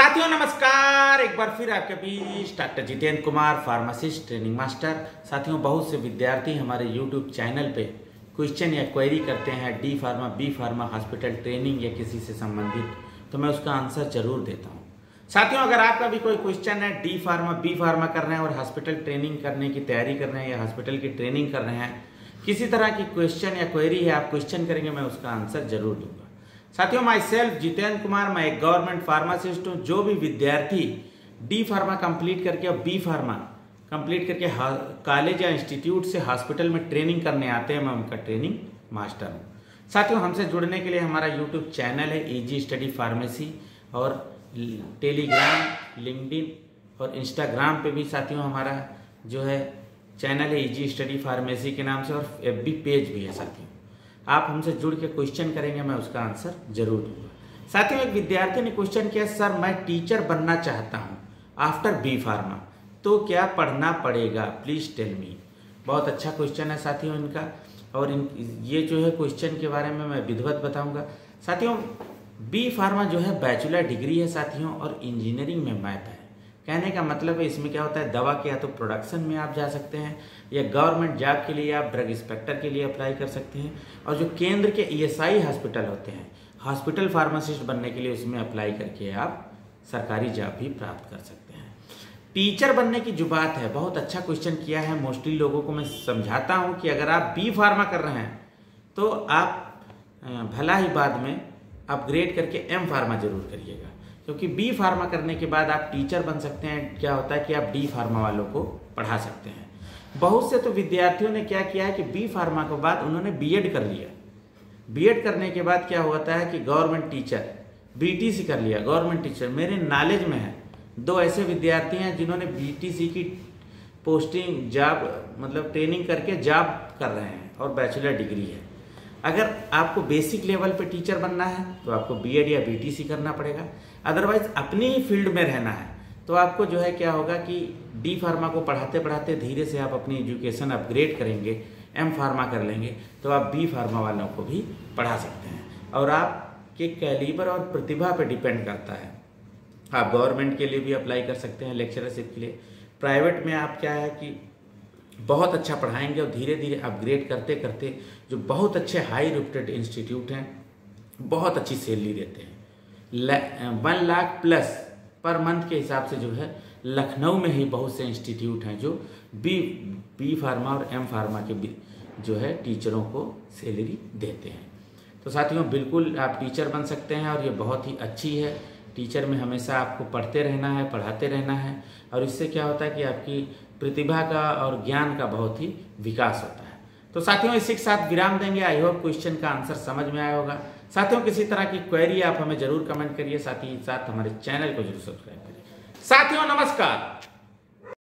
साथियों नमस्कार, एक बार फिर आपके बीच doctor Jitendra Kumar, pharmacist training master. साथियों, बहुत से विद्यार्थी हमारे यूट्यूब चैनल पे क्वेश्चन या क्वेरी करते हैं D pharma, B pharma, hospital training या किसी से संबंधित, तो मैं उसका आंसर जरूर देता हूँ। साथियों, अगर आपका भी कोई क्वेश्चन है डी फार्मा, बी फार्मा कर रहे हैं और हॉस्पिटल ट्रेनिंग करने की तैयारी कर रहे हैं या हॉस्पिटल की ट्रेनिंग कर रहे हैं, किसी तरह की क्वेश्चन या क्वेरी है, आप क्वेश्चन करेंगे, मैं उसका आंसर जरूर दूंगा। साथियों, माई सेल्फ जितेंद्र कुमार, मैं एक गवर्नमेंट फार्मासिस्ट हूँ। जो भी विद्यार्थी डी फार्मा कंप्लीट करके और बी फार्मा कंप्लीट करके कॉलेज या इंस्टीट्यूट से हॉस्पिटल में ट्रेनिंग करने आते हैं, मैं उनका ट्रेनिंग मास्टर हूँ। साथियों, हमसे जुड़ने के लिए हमारा यूट्यूब चैनल है इजी स्टडी फार्मेसी, और टेलीग्राम, लिंक्डइन और इंस्टाग्राम पे भी साथियों हमारा जो है चैनल है इजी स्टडी फार्मेसी के नाम से, और FB पेज भी है। साथियों, आप हमसे जुड़ के क्वेश्चन करेंगे, मैं उसका आंसर जरूर दूंगा। साथियों, एक विद्यार्थी ने क्वेश्चन किया, सर मैं टीचर बनना चाहता हूं आफ्टर बी फार्मा, तो क्या पढ़ना पड़ेगा, प्लीज टेल मी। बहुत अच्छा क्वेश्चन है साथियों इनका, और ये जो है क्वेश्चन के बारे में मैं विधिवत बताऊंगा। साथियों, बी फार्मा जो है बैचलर डिग्री है साथियों, और इंजीनियरिंग में मैप है। कहने का मतलब है, इसमें क्या होता है, दवा के या तो प्रोडक्शन में आप जा सकते हैं, या गवर्नमेंट जॉब के लिए आप ड्रग इंस्पेक्टर के लिए अप्लाई कर सकते हैं, और जो केंद्र के ESI हॉस्पिटल होते हैं, हॉस्पिटल फार्मासिस्ट बनने के लिए उसमें अप्लाई करके आप सरकारी जॉब भी प्राप्त कर सकते हैं। टीचर बनने की जो बात है, बहुत अच्छा क्वेश्चन किया है। मोस्टली लोगों को मैं समझाता हूँ कि अगर आप बी फार्मा कर रहे हैं तो आप भला ही बाद में अपग्रेड करके M फार्मा जरूर करिएगा, क्योंकि बी फार्मा करने के बाद आप टीचर बन सकते हैं। क्या होता है कि आप डी फार्मा वालों को पढ़ा सकते हैं। बहुत से तो विद्यार्थियों ने क्या किया है कि बी फार्मा के बाद उन्होंने B.Ed कर लिया। B.Ed करने के बाद क्या होता है कि गवर्नमेंट टीचर, BTC कर लिया, गवर्नमेंट टीचर। मेरे नॉलेज में है 2 ऐसे विद्यार्थी हैं जिन्होंने BTC की पोस्टिंग जॉब मतलब ट्रेनिंग करके जॉब कर रहे हैं, और बैचलर डिग्री है। अगर आपको बेसिक लेवल पे टीचर बनना है तो आपको B.Ed या BTC करना पड़ेगा। अदरवाइज अपनी ही फील्ड में रहना है तो आपको जो है क्या होगा कि डी फार्मा को पढ़ाते पढ़ाते धीरे से आप अपनी एजुकेशन अपग्रेड करेंगे, M फार्मा कर लेंगे, तो आप बी फार्मा वालों को भी पढ़ा सकते हैं। और आपके कैलिबर और प्रतिभा पे डिपेंड करता है। आप गवर्नमेंट के लिए भी अप्लाई कर सकते हैं, लेक्चरशिप के लिए। प्राइवेट में आप क्या है कि बहुत अच्छा पढ़ाएंगे और धीरे धीरे अपग्रेड करते करते जो बहुत अच्छे हाई रेप्यूटेड इंस्टीट्यूट हैं बहुत अच्छी सैलरी देते हैं। 1 लाख प्लस पर मंथ के हिसाब से जो है लखनऊ में ही बहुत से इंस्टीट्यूट हैं जो बी फार्मा और M फार्मा के जो है टीचरों को सैलरी देते हैं। तो साथियों, बिल्कुल आप टीचर बन सकते हैं, और ये बहुत ही अच्छी है। टीचर में हमेशा आपको पढ़ते रहना है, पढ़ाते रहना है, और इससे क्या होता है कि आपकी प्रतिभा का और ज्ञान का बहुत ही विकास होता है। तो साथियों, इसी के साथ विराम देंगे। आई होप क्वेश्चन का आंसर समझ में आया होगा। साथियों, किसी तरह की क्वेरी आप हमें जरूर कमेंट करिए, साथ ही साथ हमारे चैनल को जरूर सब्सक्राइब करिए। साथियों नमस्कार।